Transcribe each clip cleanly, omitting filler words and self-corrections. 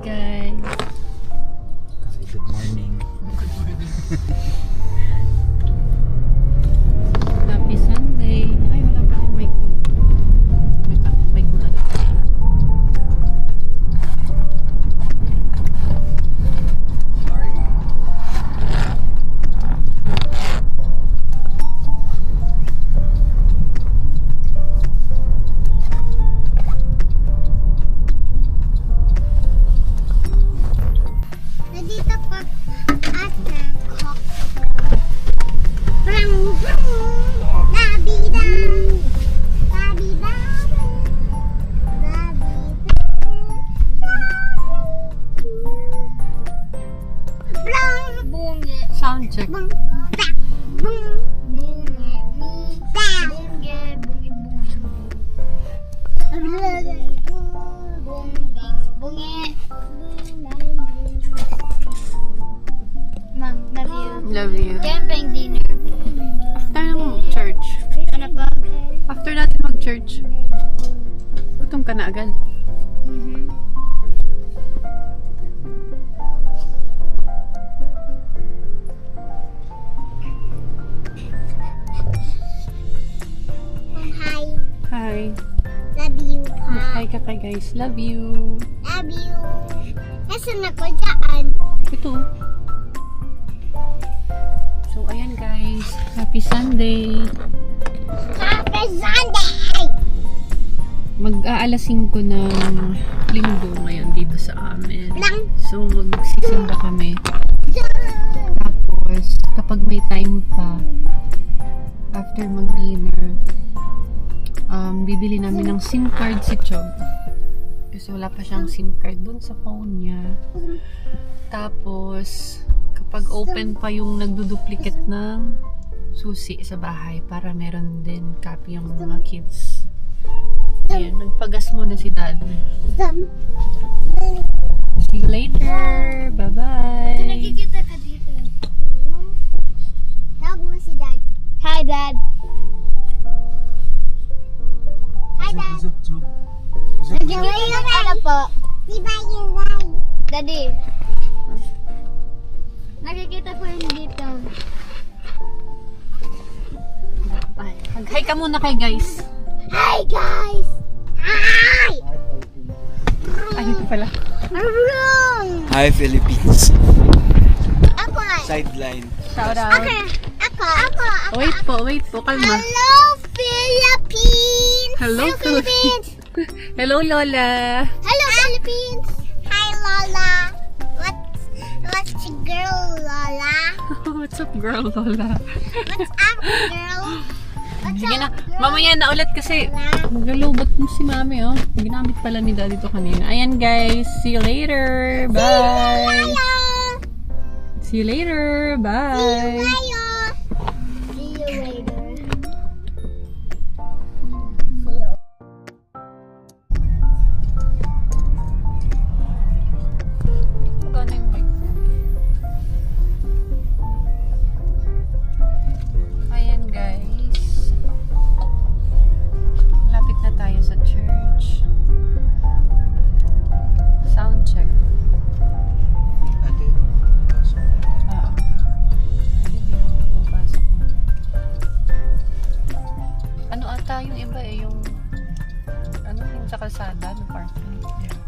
guys. Good morning. Happy Sunday. Ay, wala pa rin mic. Mic muna dito. Sorry. Nandito po at Sound check. Mom, love you. Love you. Camping dinner. After ng church. Ano pa? After natin mag-church. Gutom ka na agad. Hi. Hi. Love you. Hi ka kay guys. Love you. Love you. Nasaan ako dyan? Ito. So, ayan guys. Happy Sunday. Happy Sunday! Mag-aalas 5 ng linggo ngayon dito sa amin. Lang. So, magsisimba kami. Tapos, kapag may time pa, after mag-dinner, bibili namin ng SIM card si Chog. Kasi wala pa siyang SIM card dun sa phone niya. Tapos, kapag open pa yung nagduduplicate ng susi sa bahay para meron din copy yung mga kids. Ayan, nagpagas muna si Dad. See you later! Bye-bye! Nakikita ka dito. Tawag mo si Dad. Hi, Dad. Hi, Dad. Nakikita yung ano po? Diba yung Dad? Daddy. Nakikita ko yung dito. Mag-hi ka muna kay guys. Hi, guys! Hi! Ayun pala. Arun! Hi Philippines. Ako nga. Sideline. Shout out. Ako. Wait po. Kalma. Hello, Philippines! Hello, Philippines! Hello, Lola. Hello, Philippines! Hi, Lola! What's your girl, Lola? What's up, girl, Lola? What's up, girl? What's Sige na. up, girl? Mamaya na ulit kasi magalubot mo si mami, oh. Ginamit pala ni daddy to kanina. Ayan, guys. See you later. Bye. See you later. Bye. See you later. Magkano yung mic? Ayan, guys. Lapit na tayo sa church. Sound check. Ate, pasok. Ah. Hindi mo pumapasok mo. Ano ata yung iba eh, yung ano yung sa kalsada, no parking. Yeah.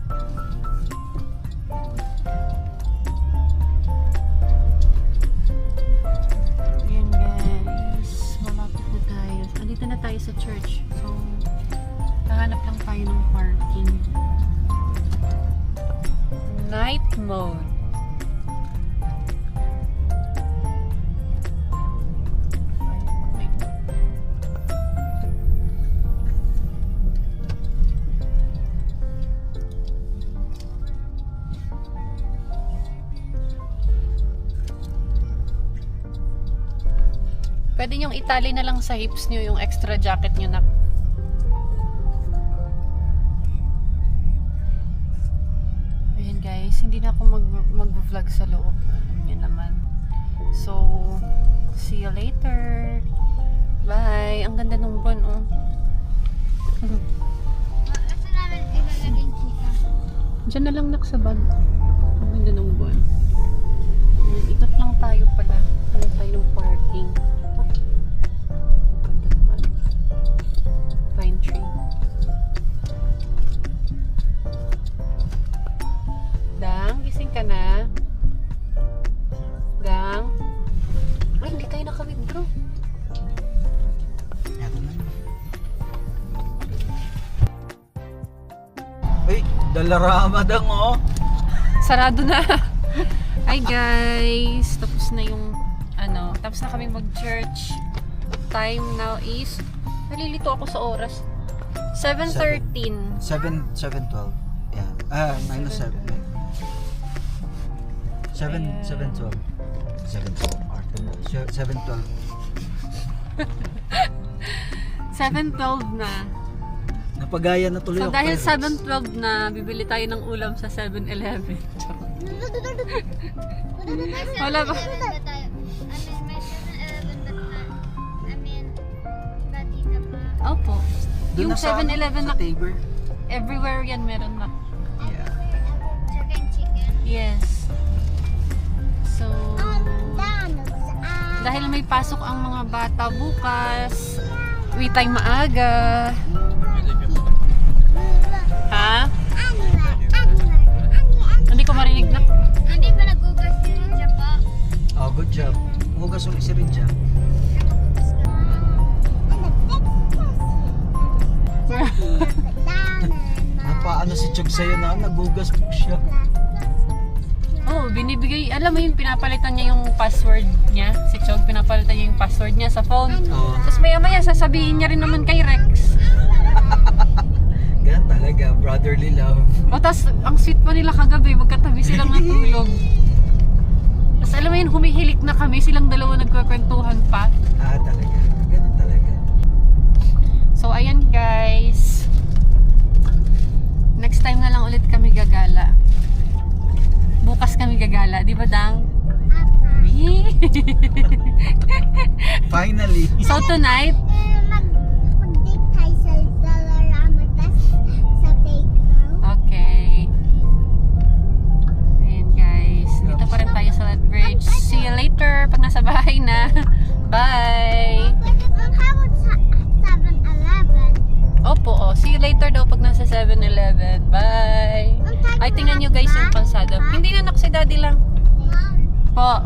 Ayan guys, malapit na tayo. Andito na tayo sa church. So, hahanap lang tayo ng parking. Night mode. Pwede niyong itali na lang sa hips niyo yung extra jacket niyo na. Ayan guys, hindi na ako mag-vlog sa loob. Alam niyo naman. So, see you later. Bye. Ang ganda ng buwan, oh. Saan namin ilalagay kita? Diyan na lang naksabag. Ang ganda ng buwan. Ikot lang tayo pala. Ano tayo ng parking. Pine tree. Dang, gising ka na? Dang? Ay, hindi tayo naka-withdraw. Eto na. Uy, dalarama dang oh. Sarado na. Hi guys. Tapos na yung tapos na kami mag-church. Time now is nalilito ako sa oras. 7:13. 7:12. Yeah. Minus 7. 7:12. 7:12. 7:12 na. Napagaya na tuloy So ako. dahil kay Rex. 7:12 na, bibili tayo ng ulam sa 7-Eleven. Wala ba? Opo. Doon Yung na sa 7-Eleven na sa Tabor. everywhere yan meron na. Yeah. Yes. So, dahil may pasok ang mga bata bukas, uwi tayong maaga. Ha? Hindi ko marinig na. Hindi pa nagugas din siya pa. Oh, good job. Hugas ulit si Rinja. Napaano si Chog sa'yo na nagugas po siya. Oh, binibigay, alam mo yung pinapalitan niya yung password niya. Si Chog, pinapalitan niya yung password niya sa phone. Oo. Tapos maya-maya, sasabihin niya rin naman kay Rex. Ganun talaga, brotherly love. O, tapos, ang sweet pa nila kagabi, magkatabi silang natulog. Tapos alam mo yun, humihilik na kami, silang dalawa nagkakwentuhan pa. Talaga. Ganun talaga. So, ayan guys. Next time na lang ulit kami gagala. Bukas kami gagala, di ba Dang? Finally. So tonight, Mag-date tayo sa Dollarama sa take-out. okay. Ayan guys, dito pa rin tayo sa Lethbridge. See you later pag nasa bahay na. Bye! Ang habot sa 7-Eleven. Opo, oh. See you later daw pag nasa 7-Eleven. Bye! Ay, tingnan nyo guys yung kalsada. Hindi na si daddy lang. Mom, Po.